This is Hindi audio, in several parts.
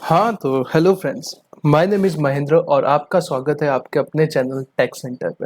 हाँ, तो hello friends, my name is Mahendra और आपका स्वागत है आपके अपने चैनल टेक सेंटर पे।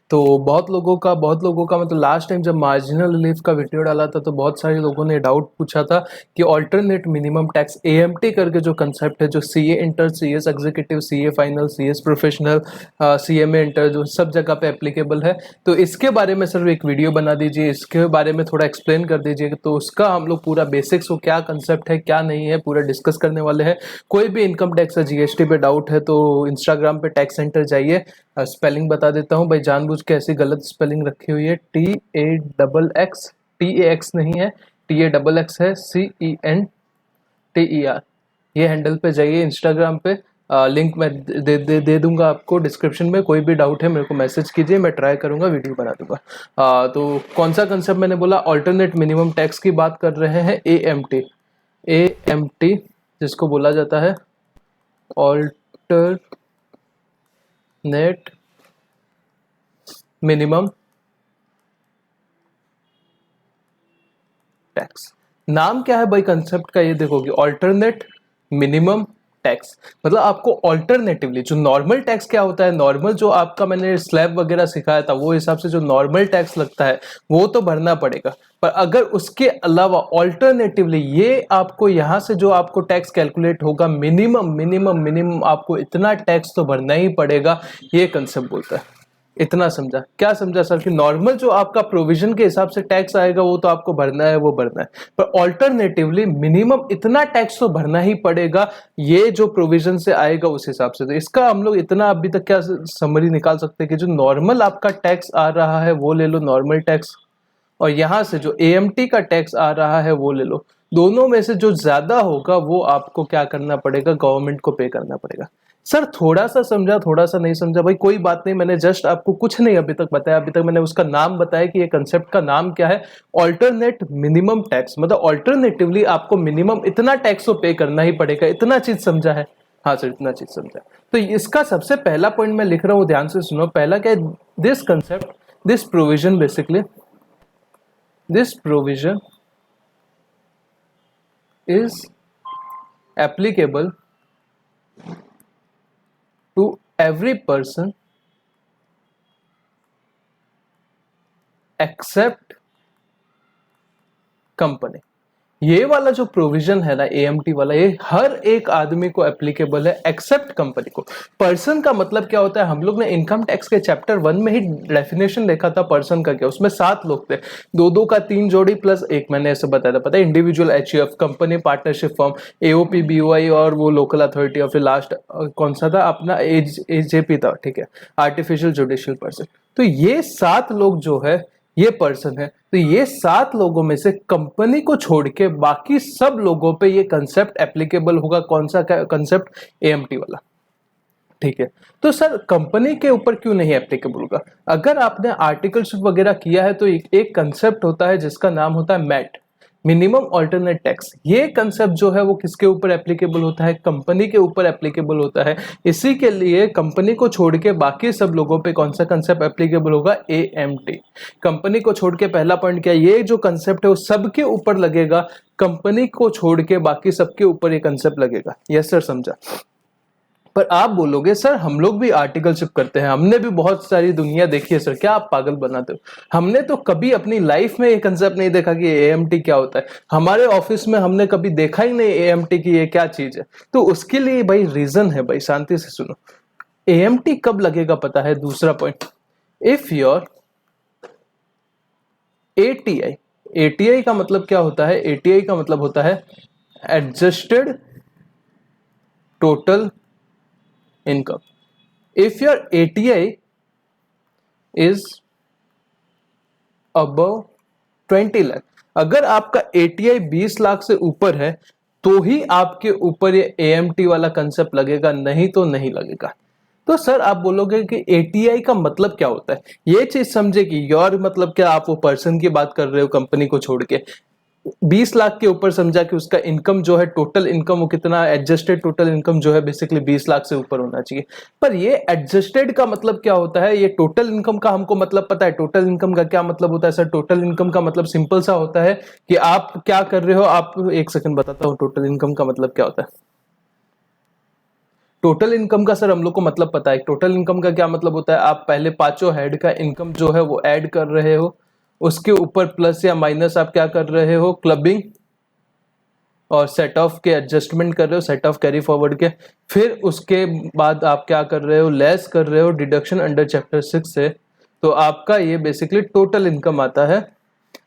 तो बहुत लोगों का मतलब लास्ट टाइम जब मार्जिनल रिलीफ का वीडियो डाला था तो बहुत सारे लोगों ने डाउट पूछा था कि अल्टरनेट मिनिमम टैक्स एएमटी करके जो कंसेप्ट है, जो CA inter, CS executive, CA final, CS professional, CMA inter जो सब जगह पे एप्लीकेबल है। तो इसके बारे में सर एक वीडियो बना दीजिए, इसके बारे में थोड़ा एक्सप्लेन कर दीजिए। तो उसका हम लोग पूरा बेसिक्स को क्या कंसेप्ट है क्या नहीं है पूरा डिस्कस करने वाले हैं। कोई भी इनकम टैक्स या जीएसटी पे डाउट है तो इंस्टाग्राम पे टैक्स सेंटर जाइए। स्पेलिंग बता देता हूँ भाई, जानबूझ के ऐसी गलत स्पेलिंग रखी हुई है। TAXX, TAX नहीं है, TAXX है, CENTER। ये हैंडल पे जाइए इंस्टाग्राम पे। लिंक मैं दे दूंगा आपको डिस्क्रिप्शन में। कोई भी डाउट है मेरे को मैसेज कीजिए, मैं ट्राई करूंगा, वीडियो बना दूंगा। तो कौन सा कंसेप्ट मैंने बोला, अल्टरनेट मिनिमम टैक्स की बात कर रहे हैं। एएमटी, एएमटी जिसको बोला जाता है अल्टरनेट मिनिमम टैक्स। नाम क्या है भाई कंसेप्ट का, ये देखोगे अल्टरनेट मिनिमम टैक्स। मतलब आपको अल्टरनेटिवली जो नॉर्मल टैक्स क्या होता है, नॉर्मल जो आपका मैंने स्लैब वगैरह सिखाया था वो हिसाब से जो नॉर्मल टैक्स लगता है वो तो भरना पड़ेगा। पर अगर उसके अलावा अल्टरनेटिवली ये आपको यहाँ से जो आपको टैक्स कैलकुलेट होगा, मिनिमम मिनिमम मिनिमम आपको इतना टैक्स तो भरना ही पड़ेगा, ये कंसेप्ट बोलता है। इतना समझा? क्या समझा सर? कि नॉर्मल जो आपका प्रोविजन के हिसाब से टैक्स आएगा वो तो आपको भरना है, वो भरना है। पर ऑल्टरनेटिवली मिनिमम इतना टैक्स तो भरना ही पड़ेगा, ये जो प्रोविजन से आएगा उस हिसाब से। तो इसका हम लोग इतना अभी तक क्या समरी निकाल सकते हैं कि जो नॉर्मल आपका टैक्स आ रहा है वो ले लो, नॉर्मल टैक्स, और यहां से जो एएमटी का टैक्स आ रहा है वो ले लो। दोनों में से जो ज्यादा होगा वो आपको क्या करना पड़ेगा, गवर्नमेंट को पे करना पड़ेगा। सर थोड़ा सा समझा, थोड़ा सा नहीं समझा भाई, कोई बात नहीं। मैंने जस्ट आपको कुछ नहीं अभी तक बताया, अभी तक मैंने उसका नाम बताया कि ये कंसेप्ट का नाम क्या है, ऑल्टरनेट मिनिमम टैक्स। मतलब ऑल्टरनेटिवली आपको मिनिमम इतना टैक्स तो पे करना ही पड़ेगा। इतना चीज समझा है? हाँ सर, इतना चीज समझा। तो इसका सबसे पहला पॉइंट मैं लिख रहा हूँ, ध्यान से सुनो। पहला क्या है, this concept, this provision basically, this provision is applicable to every person except company। ये वाला जो प्रोविजन है ना एएमटी वाला, ये हर एक आदमी को एप्लीकेबल है एक्सेप्ट कंपनी को। पर्सन का मतलब क्या होता है, हम लोग ने इनकम टैक्स के चैप्टर 1 में ही डेफिनेशन देखा था पर्सन का क्या। उसमें 7 लोग थे, दो दो का 3 जोड़ी प्लस एक, मैंने ऐसे बताया था। पता है, individual HUF, company partnership firm, AOP, BOI और वो लोकल अथॉरिटी, और फिर लास्ट कौन सा था अपना, एजेपी था, ठीक है, आर्टिफिशियल जुडिशियल पर्सन। तो ये 7 लोग जो है ये पर्सन है। तो ये 7 लोगों में से कंपनी को छोड़ के बाकी सब लोगों पे ये कंसेप्ट एप्लीकेबल होगा। कौन सा कंसेप्ट? एएमटी वाला, ठीक है। तो सर कंपनी के ऊपर क्यों नहीं एप्लीकेबल होगा? अगर आपने आर्टिकलशिप वगैरह किया है तो एक कंसेप्ट होता है जिसका नाम होता है मैट, मिनिमम ऑल्टरनेट टैक्स। ये कंसेप्ट जो है वो किसके ऊपर एप्लीकेबल होता है? कंपनी के ऊपर एप्लीकेबल होता है। इसी के लिए कंपनी को छोड़ के बाकी सब लोगों पे कौन सा कंसेप्ट एप्लीकेबल होगा? एएमटी। कंपनी को छोड़ के पहला पॉइंट क्या है, ये जो कंसेप्ट है वो सबके ऊपर लगेगा, कंपनी को छोड़ के बाकी सबके ऊपर ये कंसेप्ट लगेगा। यस सर, समझा। पर आप बोलोगे सर हम लोग भी आर्टिकलशिप करते हैं, हमने भी बहुत सारी दुनिया देखी है। सर क्या आप पागल बनाते हो? हमने तो कभी अपनी लाइफ में ये कंसेप्ट नहीं देखा कि एएमटी क्या होता है। हमारे ऑफिस में हमने कभी देखा ही नहीं एएमटी की ये क्या चीज है। तो उसके लिए भाई रीजन है भाई, शांति से सुनो। एएमटी कब लगेगा पता है? दूसरा point, if your ATI, ATI का मतलब क्या होता है? एटीआई का मतलब होता है adjusted total income. If your ATI is above 20 lakh, अगर आपका ATI 20 लाख से ऊपर है तो ही आपके ऊपर ये AMT वाला कंसेप्ट लगेगा, नहीं तो नहीं लगेगा। तो सर आप बोलोगे कि ATI का मतलब क्या होता है, ये चीज समझे कि योर मतलब क्या, आप वो पर्सन की बात कर रहे हो कंपनी को छोड़ के। 20 लाख के ऊपर समझा कि उसका इनकम जो है, टोटल इनकम वो कितना, एडजस्टेड टोटल इनकम जो है बेसिकली 20 लाख से ऊपर होना चाहिए। पर ये एडजस्टेड का मतलब क्या होता है? ये टोटल इनकम का हमको मतलब पता है। टोटल इनकम का क्या मतलब होता है सर? टोटल इनकम का मतलब सिंपल सा होता है कि आप क्या कर रहे हो। आप एक सेकंड बताता हूँ टोटल इनकम का मतलब क्या होता है। टोटल इनकम का सर हम लोग को मतलब पता है। टोटल इनकम का क्या मतलब होता है, आप पहले पांचों हेड का इनकम जो है वो ऐड कर रहे हो, उसके ऊपर प्लस या माइनस आप क्या कर रहे हो, क्लबिंग और सेट ऑफ के एडजस्टमेंट कर रहे हो, सेट ऑफ कैरी फॉरवर्ड के। फिर उसके बाद आप क्या कर रहे हो, लेस कर रहे हो डिडक्शन अंडर चैप्टर 6 से। तो आपका ये बेसिकली टोटल इनकम आता है।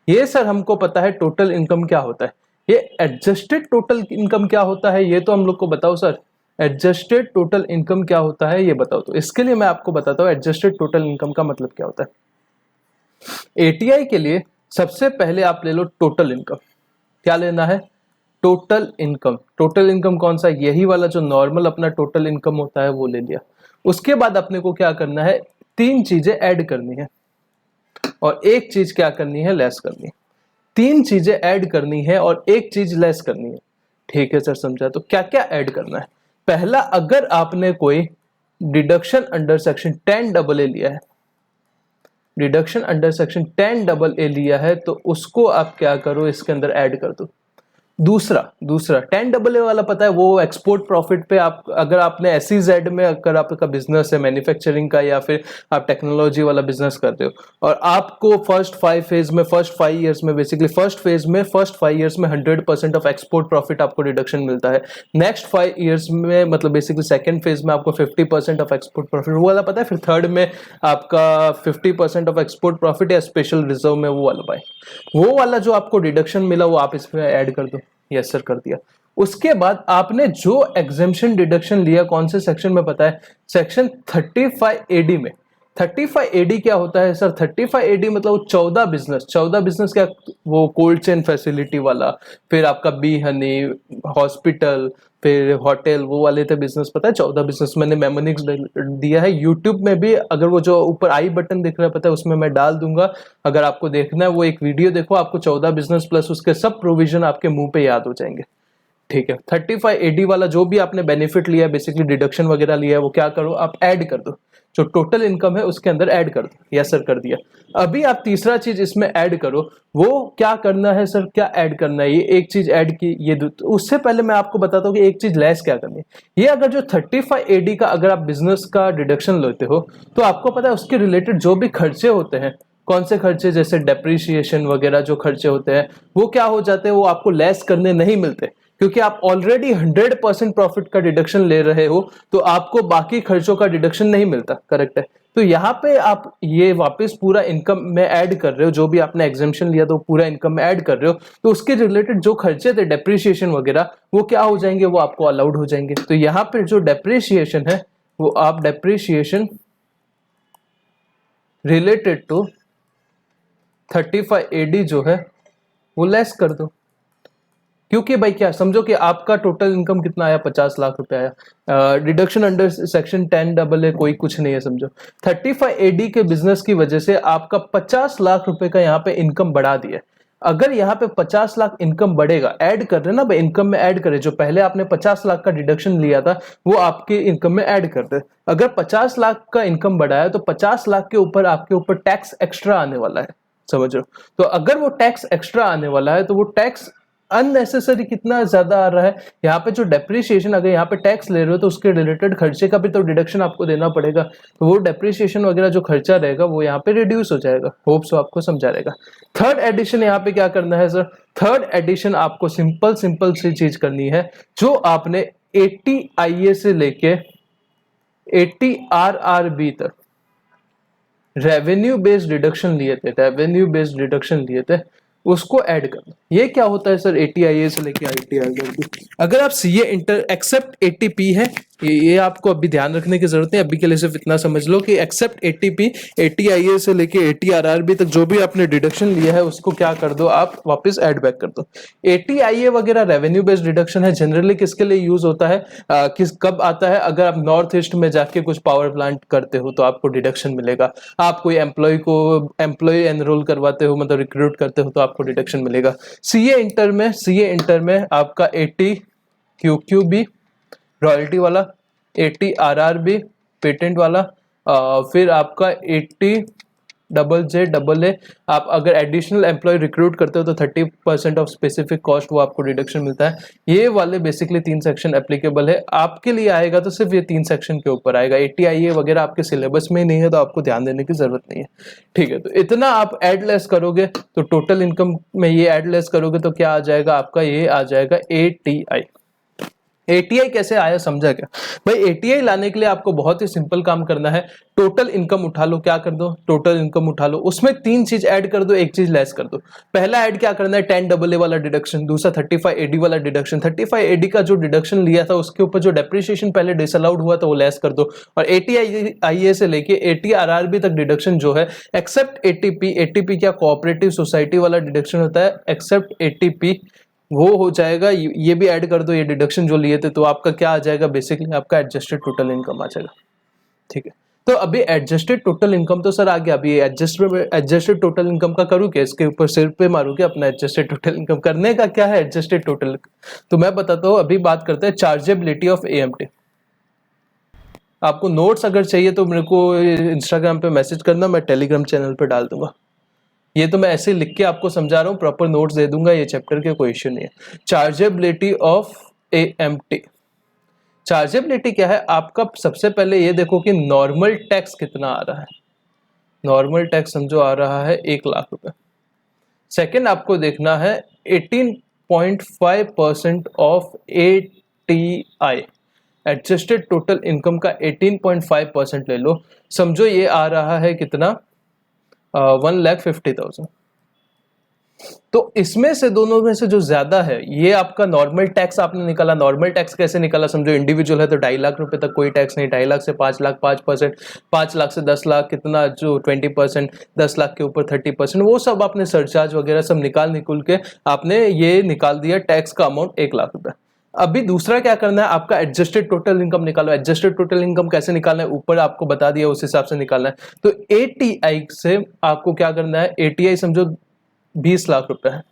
ये सर हमको पता है टोटल इनकम क्या होता है। ये एडजस्टेड टोटल इनकम क्या होता है ये तो हम लोग को बताओ सर। एडजस्टेड टोटल इनकम क्या होता है ये बताओ। तो इसके लिए मैं आपको बताता हूँ एडजस्टेड टोटल इनकम का मतलब क्या होता है। एटीआई के लिए सबसे पहले आप ले लो टोटल इनकम। क्या लेना है, टोटल इनकम। टोटल इनकम कौन सा, यही वाला जो नॉर्मल अपना टोटल इनकम होता है वो ले लिया। उसके बाद अपने को क्या करना है, तीन चीजें ऐड करनी है और एक चीज क्या करनी है, लेस करनी है। तीन चीजें ऐड करनी है और एक चीज लेस करनी है। ठीक है सर, समझा। तो क्या क्या ऐड करना है, पहला, अगर आपने कोई deduction under section 10 double A लिया है, deduction under section 10 double A लिया है तो उसको आप क्या करो, इसके अंदर ऐड कर दो। दूसरा दूसरा 10 डबल ए वाला पता है, वो एक्सपोर्ट प्रॉफिट पे आप, अगर आपने SEZ में अगर आपका बिजनेस है मैन्युफैक्चरिंग का या फिर आप टेक्नोलॉजी वाला बिजनेस कर रहे हो और आपको फर्स्ट 5 फेज में, फर्स्ट 5 ईयर्स में, बेसिकली फर्स्ट फेज में फर्स्ट 5 ईयर्स में 100% ऑफ एक्सपोर्ट प्रॉफिट आपको डिडक्शन मिलता है। नेक्स्ट 5 ईयर्स में मतलब बेसिकली सेकंड फेज में आपको 50% ऑफ एक्सपोर्ट प्रॉफिट, वो वाला पता है। फिर थर्ड में आपका 50% ऑफ एक्सपोर्ट प्रॉफिट या स्पेशल रिजर्व में वो वाला पाए, वो वाला जो आपको डिडक्शन मिला वो आप इसमें ऐड कर दो। यस सर, कर दिया। उसके बाद आपने जो एग्जेम्पशन डिडक्शन लिया कौन से सेक्शन में पता है, सेक्शन 35AD में। 35AD क्या होता है सर, 35AD मतलब 14 बिजनेस। 14 बिजनेस क्या, वो कोल्ड चेन फैसिलिटी वाला, फिर आपका बी हनी, हॉस्पिटल, फिर होटल, वो वाले थे बिजनेस। पता है 14 बिजनेस मैंने मेमोनिक्स दिया है यूट्यूब में भी, अगर वो जो ऊपर आई बटन दिख रहा है पता है उसमें मैं डाल दूंगा। अगर आपको देखना है वो एक वीडियो देखो, आपको 14 बिजनेस प्लस उसके सब प्रोविजन आपके मुंह पे याद हो जाएंगे। ठीक है, 35AD वाला जो भी आपने बेनिफिट लिया है, बेसिकली डिडक्शन वगैरह लिया है, वो क्या करो, आप ऐड कर दो, जो टोटल इनकम है उसके अंदर ऐड कर दो। यस सर, कर दिया। अभी आप तीसरा चीज इसमें ऐड करो, वो क्या करना है सर, क्या ऐड करना है, ये एक चीज ऐड की, ये तो उससे पहले मैं आपको बताता हूँ कि एक चीज लेस क्या करनी है। ये अगर जो 35AD का अगर आप बिजनेस का डिडक्शन लेते हो तो आपको पता है उसके रिलेटेड जो भी खर्चे होते हैं, कौन से खर्चे, जैसे डेप्रिसिएशन वगैरह जो खर्चे होते हैं वो क्या हो जाते हैं, वो आपको लेस करने नहीं मिलते, क्योंकि आप ऑलरेडी 100% प्रॉफिट का डिडक्शन ले रहे हो तो आपको बाकी खर्चों का डिडक्शन नहीं मिलता। करेक्ट है। तो यहाँ पे आप ये वापस पूरा इनकम में ऐड कर रहे हो, जो भी आपने एग्जेम्पशन लिया तो पूरा इनकम में ऐड कर रहे हो, तो उसके रिलेटेड जो खर्चे थे डेप्रिसिएशन वगैरह वो क्या हो जाएंगे, वो आपको अलाउड हो जाएंगे। तो यहाँ पे जो डेप्रिसिएशन है वो आप डेप्रिसिएशन रिलेटेड टू 35AD जो है वो लेस कर दो। क्योंकि भाई क्या समझो कि आपका टोटल इनकम कितना आया, 50 लाख रुपए आया, deduction under section 10 double A कोई कुछ नहीं है समझो। 35AD के बिजनेस की वजह से आपका 50 लाख रुपए का यहाँ पे इनकम बढ़ा दिया। अगर यहाँ पे 50 लाख इनकम बढ़ेगा, ऐड कर रहे ना भाई, इनकम में ऐड करे, जो पहले आपने 50 लाख का डिडक्शन लिया था वो आपके इनकम में ऐड कर दे। अगर 50 लाख का इनकम बढ़ाया तो 50 लाख के ऊपर आपके ऊपर टैक्स एक्स्ट्रा आने वाला है, समझ रहे हो। तो अगर वो टैक्स एक्स्ट्रा आने वाला है तो वो टैक्स अननेसेसरी कितना ज्यादा आ रहा है, यहाँ पे जो डेप्रिसिएशन, अगर यहाँ पे टैक्स ले रहे हो तो उसके रिलेटेड खर्चे का भी तो डिडक्शन आपको देना पड़ेगा, तो वो डेप्रिसिएशन वगैरह जो खर्चा रहेगा वो यहाँ पे रिड्यूस हो जाएगा। होप सो आपको समझा रहेगा। थर्ड एडिशन यहाँ पे क्या करना है सर, थर्ड एडिशन आपको सिंपल सिंपल सी चीज करनी है, जो आपने 80IA से लेके 80RRB तक रेवेन्यू बेस्ड डिडक्शन लिए थे, रेवेन्यू बेस्ड डिडक्शन लिए थे, उसको ऐड करना। ये क्या होता है सर, 80IA से लेके ITR। अगर आप CA इंटर एक्सेप्ट 80P है, ये आपको अभी ध्यान रखने की जरूरत है। अभी के लिए सिर्फ इतना समझ लो कि एक्सेप्ट 80P, 80IA से लेके 80RRB तक जो भी आपने डिडक्शन लिया है उसको क्या कर दो, आप वापस ऐड बैक कर दो। 80IA वगैरह रेवेन्यू बेस्ड डिडक्शन है, जनरली किसके लिए यूज होता है, किस कब आता है, अगर आप नॉर्थ ईस्ट में जाके कुछ पावर प्लांट करते हो तो आपको डिडक्शन मिलेगा। आप कोई एम्प्लॉय एनरोल करवाते हो, मतलब रिक्रूट करते हो तो आपको डिडक्शन मिलेगा। CA इंटर में आपका 80 QQB रॉयल्टी वाला, 80 RRB पेटेंट वाला, फिर आपका 80 AA आप अगर एडिशनल एम्प्लॉय रिक्रूट करते हो तो 30% ऑफ स्पेसिफिक कॉस्ट वो आपको डिडक्शन मिलता है। ये वाले बेसिकली 3 सेक्शन एप्लीकेबल है। आपके लिए आएगा तो सिर्फ ये 3 सेक्शन के ऊपर आएगा। ATIA वगैरह आपके सिलेबस में नहीं है तो आपको ध्यान देने की जरूरत नहीं है। ठीक है, तो इतना आप एड लेस करोगे तो टोटल इनकम में ये एड लेस करोगे तो क्या आ जाएगा आपका, ये आ जाएगा ATI। ATI कैसे आया समझा क्या भाई? ATI लाने के लिए आपको बहुत ही सिंपल काम करना है। टोटल इनकम उठा लो, क्या कर दो, टोटल इनकम उठा लो, उसमें 3 चीज ऐड कर दो, एक चीज लेस कर दो। पहला ऐड क्या करना है, 10AA वाला डिडक्शन, दूसरा 35AD वाला डिडक्शन। 35AD का जो डिडक्शन लिया था उसके ऊपर जो डेप्रिसिएशन पहले डिसअलाउड हुआ था वो लेस कर दो। और ATIA से लेके ATRRB तक डिडक्शन जो है एक्सेप्ट ATP क्या कोऑपरेटिव सोसाइटी वाला डिडक्शन होता है, एक्सेप्ट ATP वो हो जाएगा। ये भी ऐड कर दो, ये डिडक्शन जो लिए थे, तो आपका क्या आ जाएगा, बेसिकली आपका एडजस्टेड टोटल इनकम आ जाएगा। ठीक है, तो अभी एडजस्टेड टोटल इनकम तो सर आ गया। अभी एडजस्टेड टोटल इनकम का करूँ क्या, इसके ऊपर सिर पे मारूँ क्या अपना? एडजस्टेड टोटल इनकम करने का क्या है एडजस्टेड टोटल, तो मैं बताता हूँ। अभी बात करते हैं चार्जेबिलिटी ऑफ AMT। आपको नोट्स अगर चाहिए तो मेरे को इंस्टाग्राम पे मैसेज करना, मैं टेलीग्राम चैनल पे डाल दूंगा। ये तो मैं ऐसे लिख के आपको समझा रहा हूँ, प्रॉपर नोट्स दे दूंगा, ये चैप्टर के कोई इश्यू नहीं है। Chargeability of AMT। चार्जेबिलिटी क्या है आपका? सबसे पहले ये देखो कि नॉर्मल टैक्स कितना आ रहा है। नॉर्मल टैक्स समझो आ रहा है 1 लाख रुपए। सेकंड आपको देखना है 18.5% of ATI, adjusted total income का 18.5% ले लो। समझो ये आ रहा है कितना, 1,50,000। तो इसमें से दोनों में से जो ज्यादा है ये आपका नॉर्मल टैक्स आपने निकाला। नॉर्मल टैक्स कैसे निकाला, समझो इंडिविजुअल है तो 2.5 लाख रुपए तक कोई टैक्स नहीं, 2.5 लाख से 5 लाख 5%, 5 लाख से 10 लाख कितना जो 20%, 10 लाख के ऊपर 30%, वो सब आपने सरचार्ज वगैरह सब निकाल के आपने ये निकाल दिया टैक्स का अमाउंट 1 लाख रुपए। अभी दूसरा क्या करना है, आपका एडजस्टेड टोटल इनकम निकालो। एडजस्टेड टोटल इनकम कैसे निकालना है, ऊपर आपको बता दिया, उस हिसाब से निकालना है। तो ATI से आपको क्या करना है, ATI समझो 20 लाख रुपए है,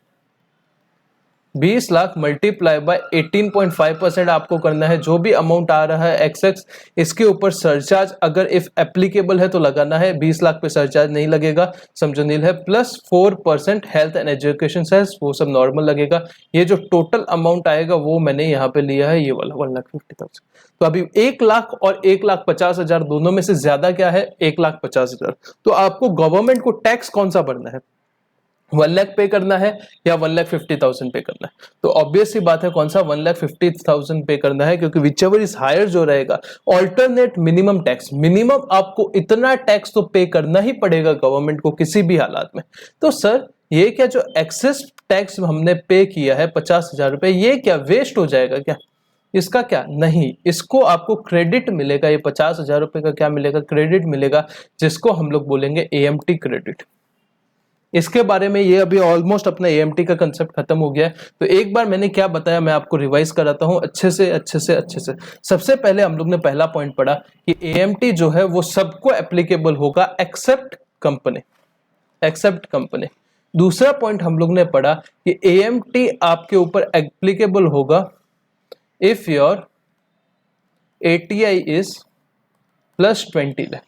20 लाख मल्टीप्लाई बाय 18.5% आपको करना है। जो भी अमाउंट आ रहा है XX, इसके ऊपर सरचार्ज अगर इफ एप्लीकेबल है तो लगाना है। 20 लाख पे सरचार्ज नहीं लगेगा, समझो नील है। Plus 4% health and education cess, वो सब नॉर्मल लगेगा। ये जो टोटल अमाउंट आएगा वो मैंने यहाँ पे लिया है, ये वाला 1,50,000। तो अभी 1 लाख और 1,50,000 दोनों में से ज्यादा क्या है, 1,50,000। तो आपको गवर्नमेंट को टैक्स कौन सा भरना है, 1 लाख पे करना है या 1,50,000 पे करना है? तो ऑब्वियस सी बात है कौन सा, 1,50,000 पे करना है, क्योंकि विच एवर इज हायर जो रहेगा ऑल्टरनेट मिनिमम टैक्स, मिनिमम आपको इतना टैक्स तो पे करना ही पड़ेगा गवर्नमेंट को किसी भी हालात में। तो सर ये क्या जो एक्सेस टैक्स हमने पे किया है 50,000 रुपए, ये क्या वेस्ट हो जाएगा क्या? इसका क्या नहीं, इसको आपको क्रेडिट मिलेगा। ये 50,000 रुपए का क्या मिलेगा, क्रेडिट मिलेगा, जिसको हम लोग बोलेंगे AMT क्रेडिट। इसके बारे में ये अभी ऑलमोस्ट अपना AMT का कंसेप्ट खत्म हो गया है। तो एक बार मैंने क्या बताया मैं आपको रिवाइज कराता हूं अच्छे से। सबसे पहले हम लोग ने पहला पॉइंट पढ़ा कि AMT जो है वो सबको एप्लीकेबल होगा एक्सेप्ट कंपनी। दूसरा पॉइंट हम लोग ने पढ़ा कि AMT आपके ऊपर एप्लीकेबल होगा if your ATI is plus 20 lakh.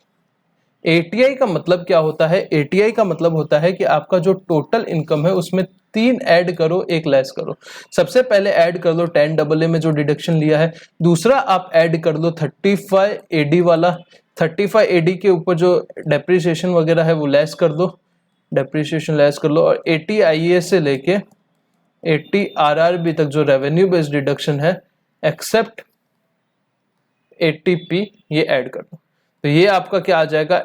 ATI का मतलब क्या होता है, ATI का मतलब होता है कि आपका जो टोटल इनकम है उसमें 3 ऐड करो 1 लेस करो। सबसे पहले ऐड कर लो 10AA में जो डिडक्शन लिया है। दूसरा आप ऐड कर लो 35AD वाला, 35AD के ऊपर जो डेप्रिसिएशन वगैरह है वो लेस कर दो, डेप्रिसिएशन लेस कर लो। और ATIA से लेके ATRRB तक जो रेवेन्यू बेस्ड डिडक्शन है एक्सेप्ट ATP, ये ऐड कर दो। तो ये आपका क्या आ जाएगा,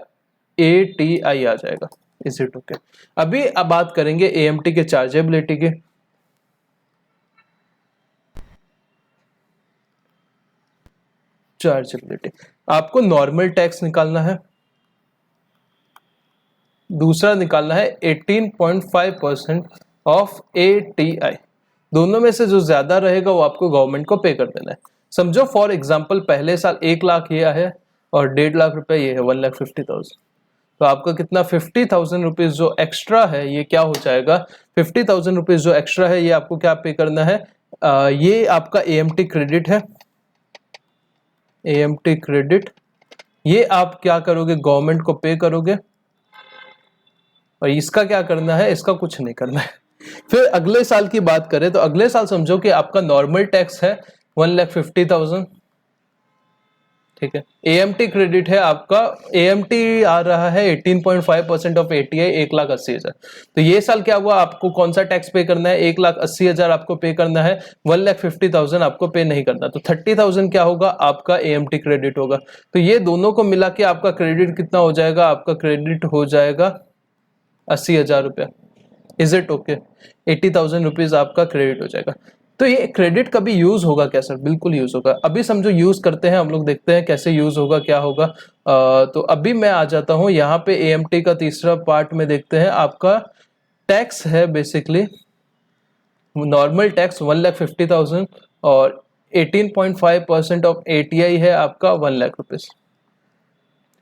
ATI आ जाएगा। Is it okay? अभी अब बात करेंगे AMT के चार्जेबिलिटी के। चार्जेबिलिटी आपको नॉर्मल टैक्स निकालना है, दूसरा निकालना है 18.5% ऑफ ATI। दोनों में से जो ज्यादा रहेगा वो आपको गवर्नमेंट को पे कर देना है। समझो फॉर एग्जांपल पहले साल 1 लाख ये है और 1.5 लाख रुपए ये है, 1,50,000। तो आपका कितना 50,000 रुपीज जो एक्स्ट्रा है ये क्या हो जाएगा, 50,000 रुपीज जो एक्स्ट्रा है ये आपको क्या पे करना है, ये आपका AMT क्रेडिट है। AMT क्रेडिट ये आप क्या करोगे, गवर्नमेंट को पे करोगे। और इसका क्या करना है, इसका कुछ नहीं करना है। फिर अगले साल की बात करें तो अगले साल समझो कि आपका नॉर्मल टैक्स है 1,50,000, ठीक है। एएमटी क्रेडिट है आपका, एएमटी आ रहा है 18.5% ऑफ एटीआई 1,80,000। तो ये साल क्या हुआ, आपको कौन सा टैक्स पे करना है, 1,80,000 आपको पे करना है, 1,50,000 आपको पे नहीं करना। तो 30,000 क्या होगा, आपका एएमटी क्रेडिट होगा। तो ये दोनों को मिला के आपका क्रेडिट कितना हो जाएगा, आपका क्रेडिट हो जाएगा 80,000 रुपया। Is it okay? 80,000 रुपीज आपका क्रेडिट हो जाएगा। तो ये क्रेडिट कभी यूज होगा क्या सर? बिल्कुल यूज होगा। अभी समझो यूज करते हैं हम लोग, देखते हैं कैसे यूज होगा, क्या होगा। तो अभी मैं आ जाता हूँ यहाँ पे एएमटी का तीसरा पार्ट में देखते हैं। आपका टैक्स है बेसिकली नॉर्मल टैक्स 1,50,000 और 18.5% ऑफ एटीआई है आपका 1,00,000 रुपीज।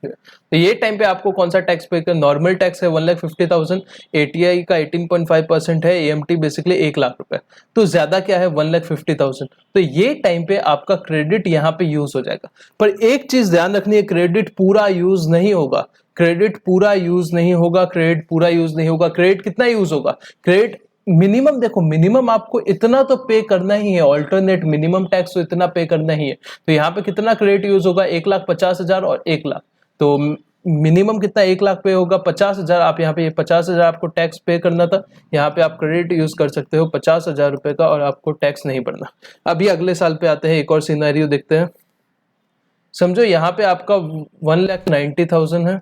तो ये टाइम पे आपको कौन सा टैक्स पे कर, नॉर्मल टैक्स है 1,50,000, एटीआई का 18.5% है, एएमटी बेसिकली 1,00,000 रुपए। तो ज्यादा क्या है 1,50,000। तो ये टाइम पे आपका क्रेडिट यहाँ पे यूज हो जाएगा। पर एक चीज ध्यान रखनी है, क्रेडिट पूरा यूज नहीं होगा, क्रेडिट पूरा यूज नहीं होगा, क्रेडिट पूरा यूज नहीं होगा। क्रेडिट कितना यूज होगा, क्रेडिट मिनिमम, देखो मिनिमम आपको इतना तो पे करना ही है, ऑल्टरनेट मिनिमम टैक्स तो इतना पे करना ही है। तो यहाँ पे कितना क्रेडिट यूज होगा, 1,50,000 और 1,00,000। तो मिनिमम कितना, 1,00,000 पे होगा, 50,000 आप यहाँ पे, 50,000 आपको टैक्स पे करना था, यहाँ पे आप क्रेडिट यूज कर सकते हो 50,000 रुपए का और आपको टैक्स नहीं भरना। अभी अगले साल पे आते हैं, एक और सिनेरियो देखते हैं। समझो यहाँ पे आपका 1,90,000 है,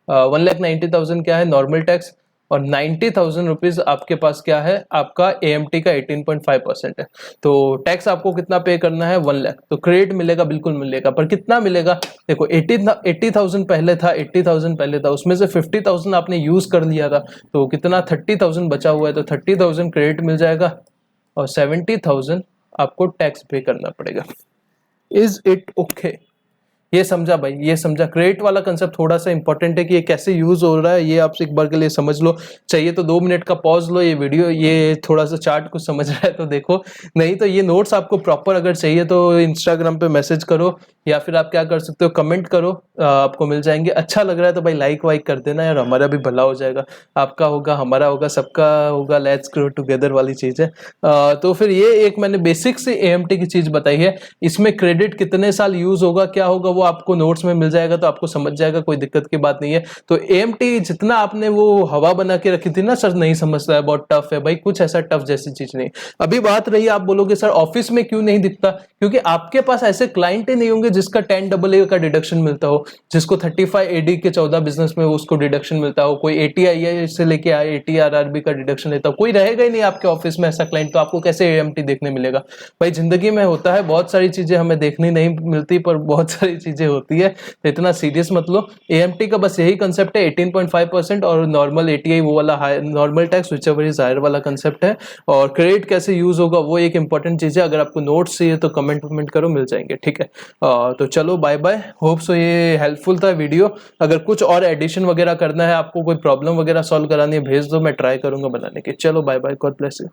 1,90,000 क्या है नॉर्मल टैक्स, और 90,000 रुपीज आपके पास क्या है, आपका एएमटी का 18.5% है। तो टैक्स आपको कितना पे करना है, 1,00,000। तो क्रेडिट मिलेगा, बिल्कुल मिलेगा, पर कितना मिलेगा, देखो 80,000 पहले था, 80,000 पहले था, उसमें से 50,000 आपने यूज कर लिया था, तो कितना 30,000 बचा हुआ है। तो 30,000 क्रेडिट मिल जाएगा और 70,000 आपको टैक्स पे करना पड़ेगा। Is it okay? ये समझा भाई, ये समझा। क्रेडिट वाला कंसेप्ट थोड़ा सा इंपॉर्टेंट है कि ये कैसे यूज हो रहा है, ये आप एक बार के लिए समझ लो। चाहिए तो 2 मिनट का पॉज लो, ये वीडियो, ये थोड़ा सा चार्ट कुछ समझ रहा है तो देखो, नहीं तो ये नोट्स आपको प्रॉपर अगर चाहिए तो इंस्टाग्राम पे मैसेज करो, या फिर आप क्या कर सकते हो, कमेंट करो, आपको मिल जाएंगे। अच्छा लग रहा है तो भाई लाइक वाइक कर देना यार, हमारा भी भला हो जाएगा, आपका होगा, हमारा होगा, सबका होगा, लेट्स ग्रो टुगेदर वाली चीज है। तो फिर ये एक मैंने बेसिक से एएमटी की चीज बताई है। इसमें क्रेडिट कितने साल यूज होगा, क्या होगा, वो आपको नोट्स में मिल जाएगा, तो आपको समझ जाएगा, कोई दिक्कत की बात नहीं है। तो एएमटी जितना आपने वो हवा बना के रखी थी ना सर, नहीं समझता है, बहुत टफ है भाई, कुछ ऐसा टफ जैसी चीज नहीं। अभी बात रही, आप बोलोगे सर ऑफिस में क्यों नहीं दिखता, क्योंकि आपके पास ऐसे क्लाइंट ही नहीं होंगे जिसका 10AA का डिडक्शन मिलता हो, जिसको 35 AD के 14 बिजनेस में उसको डिडक्शन मिलता हो, कोई ATI से लेके ATRRB का डिडक्शन लेता हो, कोई रहेगा ही नहीं आपके ऑफिस में ऐसा क्लाइंट, तो आपको कैसे एएमटी देखने मिलेगा। भाई जिंदगी में होता है, बहुत सारी चीजें हमें देखनी नहीं मिलती, पर बहुत सारी चीजें होती है, तो इतना सीरियस मत लो। एएमटी का बस यही कंसेप्ट है, 18.5% और नॉर्मल एटीआई वो वाला normal tax whichever is higher वाला कंसेप्ट है। और क्रेडिट कैसे यूज होगा वो एक इंपॉर्टेंट चीज है। अगर आपको नोट्स चाहिए तो कमेंट करो, मिल जाएंगे, ठीक है। तो चलो बाय बाय, होप सो ये हेल्पफुल था वीडियो। अगर कुछ और एडिशन वगैरह करना है, आपको कोई प्रॉब्लम वगैरह सॉल्व करानी है, भेज दो, मैं ट्राई करूंगा बनाने की। चलो bye bye, God bless you.